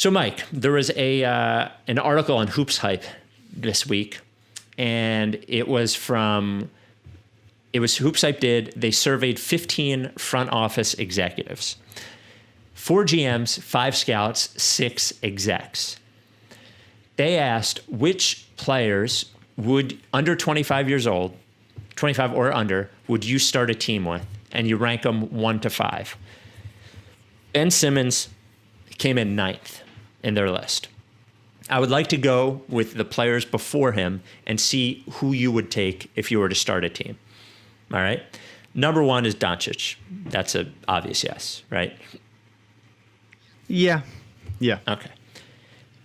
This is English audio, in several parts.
So, Mike, there was an article on Hoops Hype this week, and it was Hoops Hype they surveyed 15 front office executives, 4 GMs, 5 scouts, 6 execs. They asked which players would, under 25 years old, 25 or under, would you start a team with? And you rank them 1 to 5. Ben Simmons came in 9th in their list. I would like to go with the players before him and see who you would take if you were to start a team. All right. Number 1 is Doncic. That's an obvious yes, right? Yeah. Okay.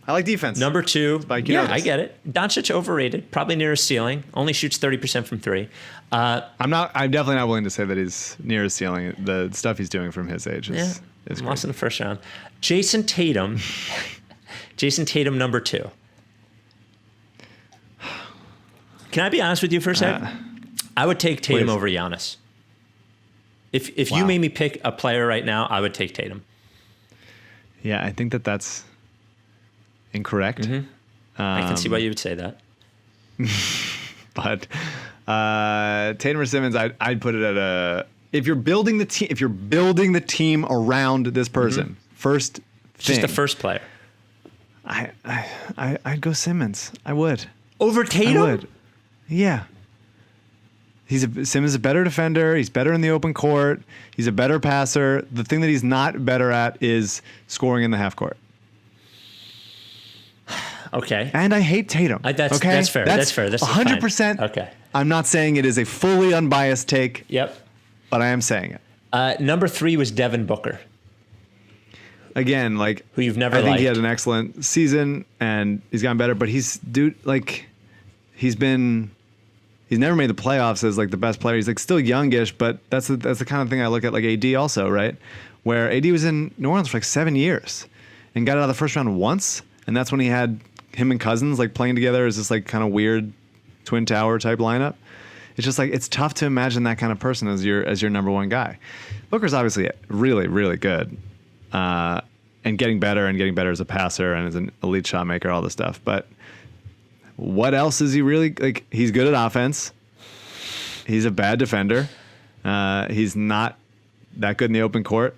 I like defense. Number 2, I get it. Doncic overrated, probably near his ceiling. Only shoots 30% from 3. I'm definitely not willing to say that he's near his ceiling. The stuff he's doing from his age is lost in the first round. Jayson Tatum. Jayson Tatum, number 2. Can I be honest with you for a second? I would take Tatum over Giannis. If you made me pick a player right now, I would take Tatum. Yeah, I think that's incorrect. Mm-hmm. I can see why you would say that. But Tatum or Simmons, I'd put it at if you're building the team around this person, first thing, just the first player. I'd go Simmons. I would. Over Tatum? I would. Yeah. Simmons is a better defender. He's better in the open court. He's a better passer. The thing that he's not better at is scoring in the half court. Okay. And I hate Tatum. That's fair. That's fair. That's 100%. Okay. I'm not saying it is a fully unbiased take. Yep. But I am saying it. Number 3 was Devin Booker. Again, who you've never liked. I think he had an excellent season and he's gotten better, but he's never made the playoffs as the best player. He's still youngish, but that's the kind of thing I look at AD also, right? Where AD was in New Orleans for 7 years and got out of the first round once, and that's when he had him and Cousins playing together as this kind of weird twin tower type lineup. It's just it's tough to imagine that kind of person as your number 1 guy. Booker's obviously really, really good. And getting better as a passer and as an elite shot maker, all this stuff. But what else is he really he's good at offense. He's a bad defender. He's not that good in the open court.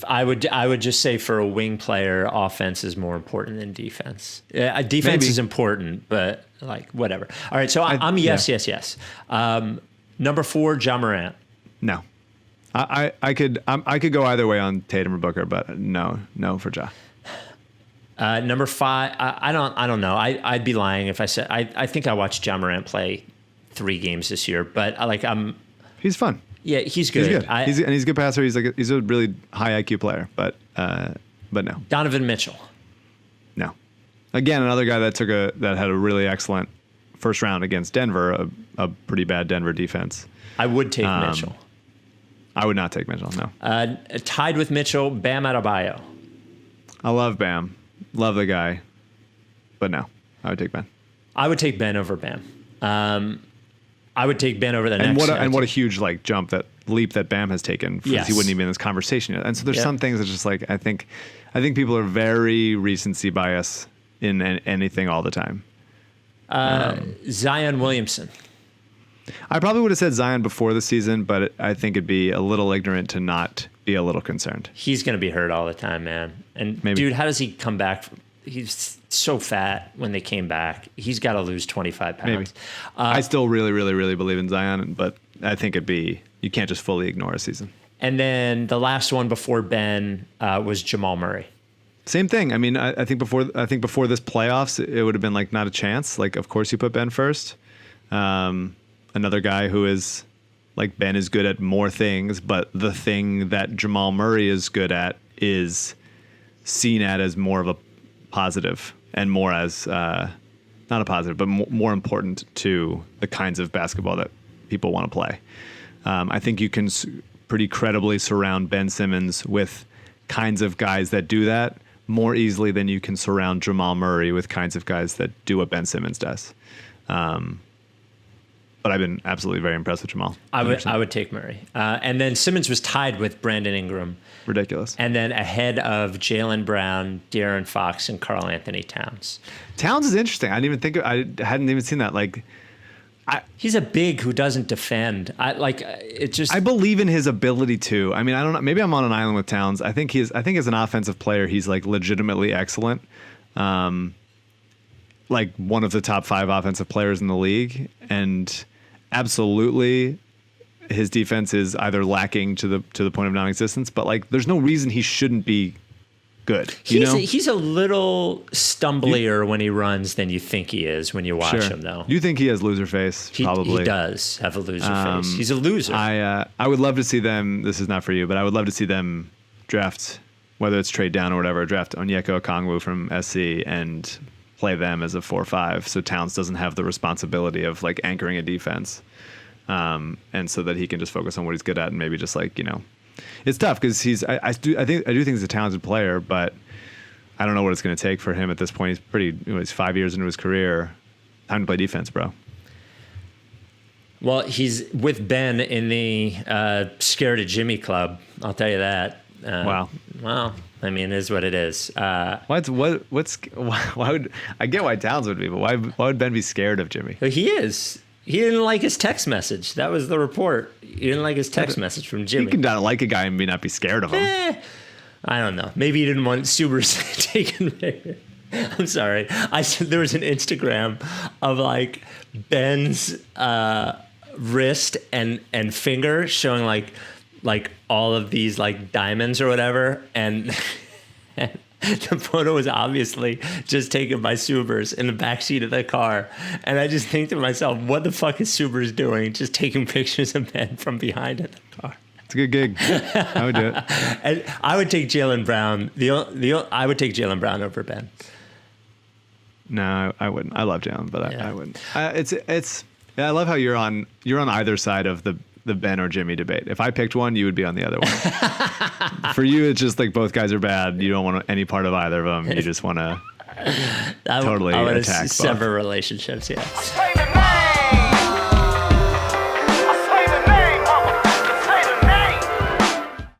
I would just say for a wing player, offense is more important than defense. Defense is important, but whatever. All right, so I'm yes. Number 4, Jon Morant. No. I could go either way on Tatum or Booker, but no for Ja. Number 5, I don't know. I'd be lying if I said I think I watched Jon Morant play 3 games this year, but he's fun. Yeah, he's good. He's good. He's a good passer. He's a really high IQ player, but no. Donovan Mitchell. No. Again, another guy that had a really excellent first round against Denver, a pretty bad Denver defense. I would take Mitchell. I would not take Mitchell, no. Tied with Mitchell, Bam Adebayo. I love Bam. Love the guy. But no, I would take Ben. I would take Ben over Bam. I would take Ben over the next. And what a huge leap that Bam has taken. Yes. He wouldn't even be in this conversation yet. And so there's some things that just I think people are very recency bias in anything all the time. Zion Williamson. I probably would have said Zion before the season, but I think it'd be a little ignorant to not be a little concerned. He's going to be hurt all the time, man. And maybe. Dude, how does he come back? He's so fat when they came back. He's got to lose 25 pounds. Maybe. I still really, really, really believe in Zion, but I think you can't just fully ignore a season. And then the last one before Ben was Jamal Murray. Same thing. I mean, I think before this playoffs, it would have been not a chance. Of course you put Ben first. Another guy who is Ben is good at more things, but the thing that Jamal Murray is good at is seen as more of a positive and more as not a positive, but more important to the kinds of basketball that people want to play. I think you can pretty credibly surround Ben Simmons with kinds of guys that do that more easily than you can surround Jamal Murray with kinds of guys that do what Ben Simmons does. But I've been absolutely very impressed with Jamal. I would take Murray. And then Simmons was tied with Brandon Ingram. Ridiculous. And then ahead of Jaylen Brown, De'Aaron Fox, and Karl Anthony Towns. Towns is interesting. I hadn't even seen that. Like, he's a big who doesn't defend. I believe in his ability to. I mean, I don't know. Maybe I'm on an island with Towns. I think as an offensive player, he's like legitimately excellent. Like one of the top 5 offensive players in the league, and absolutely his defense is either lacking to the point of non-existence, but like there's no reason he shouldn't be good. He's a little stumblier when he runs than you think he is when you watch him, though. You think he has loser face? Probably. He does have a loser face. He's a loser. I would love to see them. This is not for you, but I would love to see them draft, whether it's trade down or whatever, draft Onyeka Okongwu from SC and play them as a 4-5, so Towns doesn't have the responsibility of like anchoring a defense, and so that he can just focus on what he's good at, and maybe just like, it's tough because I do think he's a talented player, but I don't know what it's going to take for him at this point. He's 5 years into his career. Time to play defense, bro. Well, he's with Ben in the Scared of Jimmy Club. I'll tell you that. Wow. Well, I mean, it is what it is. Why would I get why Towns would be, but why would Ben be scared of Jimmy? He is. He didn't like his text message. That was the report. He didn't like his text message from Jimmy. You can not like a guy and not be scared of him. I don't know. Maybe he didn't want Subers taken. I'm sorry. I said there was an Instagram of like Ben's wrist and finger showing like all of these like diamonds or whatever, and the photo was obviously just taken by Subers in the backseat of the car. And I just think to myself, what the fuck is Subers doing just taking pictures of Ben from behind in the car? It's a good gig. I would do it. And I would take Jaylen Brown. I would take Jaylen Brown over Ben. No, I wouldn't. I love Jaylen, but I wouldn't. I love how you're on either side of the Ben or Jimmy debate. If I picked one, you would be on the other one. For you, it's just like both guys are bad. You don't want any part of either of them. You just want to totally attack both. Sever relationships, yeah.